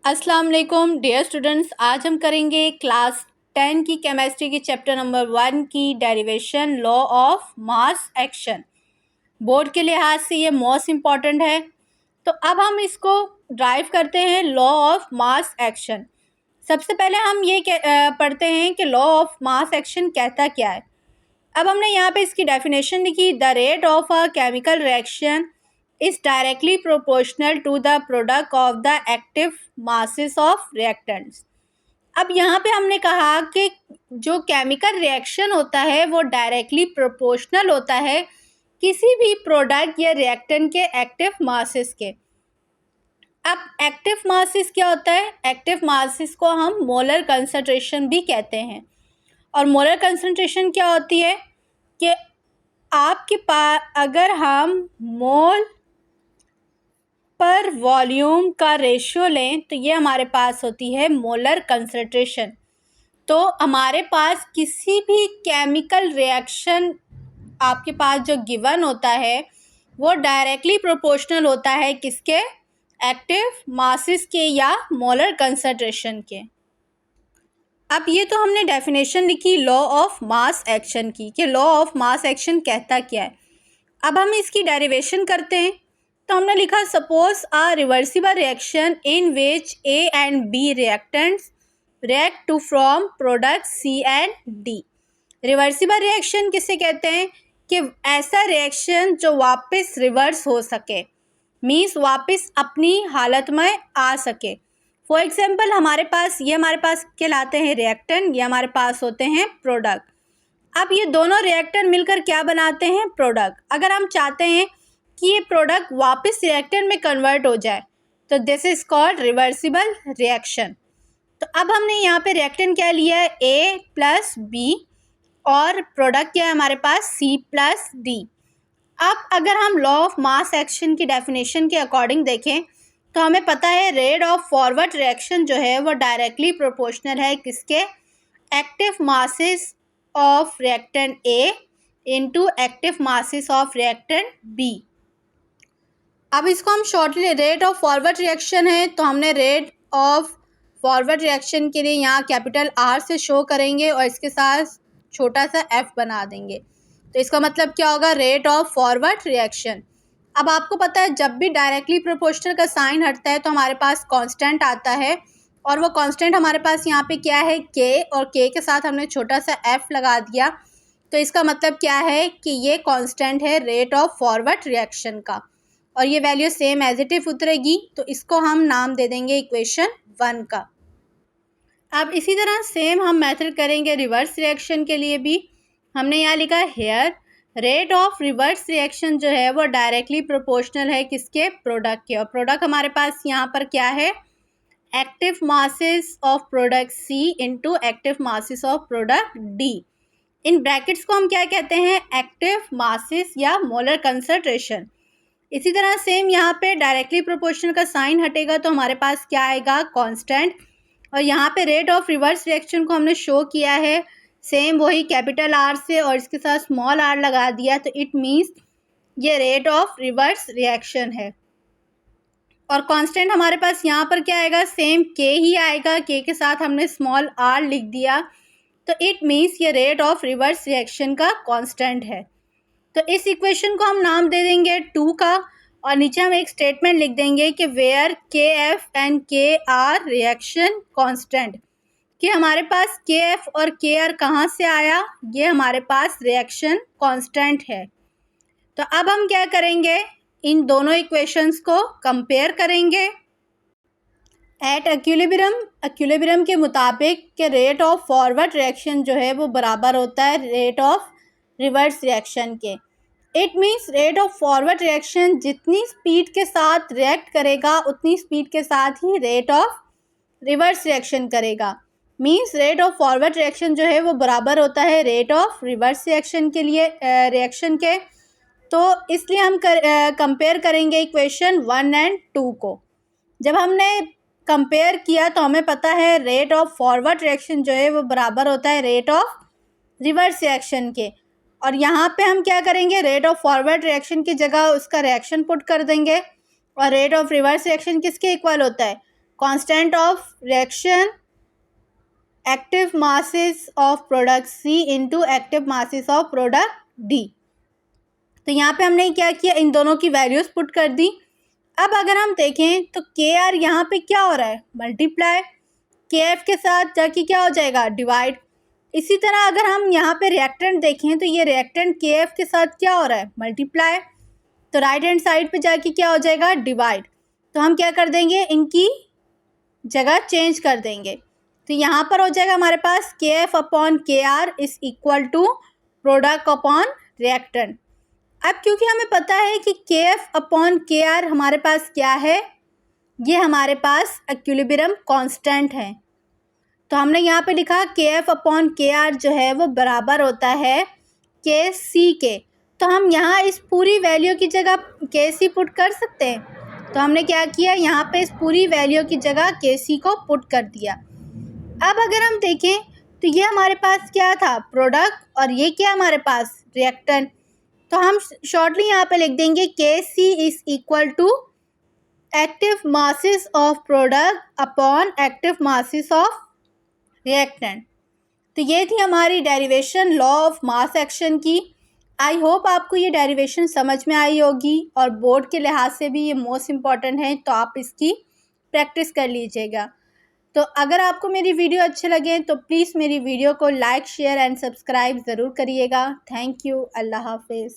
अस्सलाम वालेकुम dear students, आज हम करेंगे क्लास 10 की केमिस्ट्री की चैप्टर नंबर 1 की derivation law of mass action. Board के लिहाज से ये मोस्ट इम्पॉर्टेंट है। तो अब हम इसको ड्राइव करते हैं लॉ ऑफ मास एक्शन। सबसे पहले हम ये पढ़ते हैं कि लॉ ऑफ मास एक्शन कहता क्या है। अब हमने यहाँ पे इसकी डेफिनेशन लिखी, the rate of a chemical reaction is directly proportional to the product of the active masses of reactants. अब यहाँ पे हमने कहा कि जो केमिकल रिएक्शन होता है वो डायरेक्टली प्रोपोर्शनल होता है किसी भी प्रोडक्ट या रिएक्टेंट के एक्टिव मासेस के। अब एक्टिव मासेस क्या होता है? एक्टिव मासेस को हम मोलर कंसंट्रेशन भी कहते हैं। और मोलर कंसंट्रेशन क्या होती है कि आपके पास अगर हम मोल पर वॉल्यूम का रेशियो लें तो ये हमारे पास होती है मोलर कंसंट्रेशन। तो हमारे पास किसी भी केमिकल रिएक्शन आपके पास जो गिवन होता है वो डायरेक्टली प्रोपोर्शनल होता है किसके? एक्टिव मासेस के या मोलर कंसंट्रेशन के। अब ये तो हमने डेफिनेशन लिखी लॉ ऑफ मास एक्शन की कि लॉ ऑफ मास एक्शन कहता क्या है। अब हम इसकी डेरिवेशन करते हैं। तो हमने लिखा, suppose a reversible reaction in which A and B reactants react to from product C and D. Reversible reaction किसे कहते हैं? कि ऐसा रिएक्शन जो वापस रिवर्स हो सके, मीन्स वापस अपनी हालत में आ सके। फॉर एग्जाम्पल हमारे पास कहलाते हैं रिएक्टेंट, ये हमारे पास होते हैं प्रोडक्ट। अब ये दोनों रिएक्टेंट मिलकर क्या बनाते हैं? प्रोडक्ट। अगर हम चाहते हैं कि ये प्रोडक्ट वापस रिएक्टेंट में कन्वर्ट हो जाए तो this is called reversible reaction. तो अब हमने यहाँ पे रिएक्टेंट क्या लिया है? ए प्लस बी, और प्रोडक्ट क्या है हमारे पास? C plus D. अब अगर हम लॉ ऑफ मास एक्शन की डेफिनेशन के अकॉर्डिंग देखें तो हमें पता है रेट ऑफ फॉरवर्ड रिएक्शन जो है वो डायरेक्टली प्रोपोर्शनल है किसके? Active masses of reactant A into active masses of reactant B. अब इसको हम shortly rate of forward reaction है तो हमने रेट ऑफ फॉरवर्ड रिएक्शन के लिए यहाँ कैपिटल आर से शो करेंगे और इसके साथ छोटा सा एफ बना देंगे। तो इसका मतलब क्या होगा? Rate of forward reaction. अब आपको पता है जब भी डायरेक्टली प्रोपोर्शनल का साइन हटता है तो हमारे पास कांस्टेंट आता है, और वो कांस्टेंट हमारे पास यहाँ पे क्या है? के, और के के साथ हमने छोटा सा एफ लगा दिया। तो इसका मतलब क्या है कि ये कांस्टेंट है रेट ऑफ फॉरवर्ड रिएक्शन का, और ये value same as it is उतरेगी। तो इसको हम नाम दे देंगे इक्वेशन 1 का। अब इसी तरह सेम हम मेथड करेंगे रिवर्स रिएक्शन के लिए भी। हमने यहाँ लिखा here rate of reverse reaction जो है वो डायरेक्टली प्रोपोर्शनल है किसके? प्रोडक्ट के। और प्रोडक्ट हमारे पास यहाँ पर क्या है? Active masses of product C into active masses of product D. इन ब्रैकेट्स को हम क्या कहते हैं? एक्टिव मासेस या मोलर कंसंट्रेशन। इसी तरह सेम यहाँ पे डायरेक्टली प्रोपोर्शनल का साइन हटेगा तो हमारे पास क्या आएगा? कांस्टेंट। और यहाँ पे रेट ऑफ रिवर्स रिएक्शन को हमने शो किया है सेम वही कैपिटल आर से, और इसके साथ स्मॉल आर लगा दिया। तो इट मीन्स ये रेट ऑफ रिवर्स रिएक्शन है। और कांस्टेंट हमारे पास यहाँ पर क्या आएगा? सेम के ही आएगा, के के साथ हमने स्मॉल आर लिख दिया। तो इट मीन्स ये रेट ऑफ रिवर्स रिएक्शन का कांस्टेंट है। तो इस इक्वेशन को हम नाम दे देंगे 2 का, और नीचे हम एक स्टेटमेंट लिख देंगे कि वेयर के एफ एंड के आर रिएक्शन कांस्टेंट, कि हमारे पास के एफ और के आर कहाँ से आया? ये हमारे पास रिएक्शन कांस्टेंट है। तो अब हम क्या करेंगे? इन दोनों इक्वेशंस को कंपेयर करेंगे। एट इक्विलिब्रियम के मुताबिक के रेट ऑफ फॉरवर्ड रिएक्शन जो है वो बराबर होता है रेट ऑफ रिवर्स रिएक्शन के। It means rate of forward reaction जितनी स्पीड के साथ रिएक्ट करेगा उतनी स्पीड के साथ ही रेट ऑफ रिवर्स रिएक्शन करेगा। Means rate of forward reaction जो है वो बराबर होता है रेट ऑफ रिवर्स रिएक्शन के लिए रिएक्शन के। तो इसलिए हम कंपेयर करेंगे इक्वेशन 1 एंड 2 को। जब हमने कंपेयर किया तो हमें पता है रेट ऑफ फॉरवर्ड रिएक्शन जो है वो बराबर होता है रेट ऑफ रिवर्स रिएक्शन के। और यहाँ पे हम क्या करेंगे? रेट ऑफ फॉरवर्ड रिएक्शन की जगह उसका रिएक्शन पुट कर देंगे, और रेट ऑफ रिवर्स रिएक्शन किसके इक्वल होता है? Constant of reaction active masses of product C into active masses of product D. तो यहाँ पे हमने क्या किया, इन दोनों की वैल्यूज़ पुट कर दी। अब अगर हम देखें तो के आर यहाँ पे क्या हो रहा है, मल्टीप्लाई, के एफ के साथ जाके क्या हो जाएगा, डिवाइड। इसी तरह अगर हम यहाँ पे रिएक्टेंट देखें तो ये रिएक्टेंट के एफ के साथ क्या हो रहा है, मल्टीप्लाई, तो राइट हैंड साइड पे जाके क्या हो जाएगा, डिवाइड। तो हम क्या कर देंगे, इनकी जगह चेंज कर देंगे। तो यहाँ पर हो जाएगा हमारे पास K f upon K r is equal to product upon reactant. अब क्योंकि हमें पता है कि के एफ अपॉन के आर हमारे पास क्या है, ये हमारे पास इक्विलिब्रियम कांस्टेंट है, तो हमने यहाँ पे लिखा के एफ अपॉन के आर जो है वो बराबर होता है के सी के। तो हम यहाँ इस पूरी वैल्यू की जगह के सी पुट कर सकते हैं। तो हमने क्या किया, यहाँ पे इस पूरी वैल्यू की जगह के सी को पुट कर दिया। अब अगर हम देखें तो ये हमारे पास क्या था, प्रोडक्ट, और ये क्या हमारे पास, रिएक्टेंट। तो हम शॉर्टली यहाँ पे लिख देंगे के C is equal to active masses of product upon active masses of reactant. तो ये थी हमारी derivation law of mass action की। आई होप आपको ये डेरिवेशन समझ में आई होगी और बोर्ड के लिहाज से भी ये मोस्ट इम्पॉर्टेंट है, तो आप इसकी प्रैक्टिस कर लीजिएगा। तो अगर आपको मेरी वीडियो अच्छे लगे तो प्लीज़ मेरी वीडियो को लाइक, शेयर एंड सब्सक्राइब ज़रूर करिएगा। Thank you. अल्लाह हाफिज़।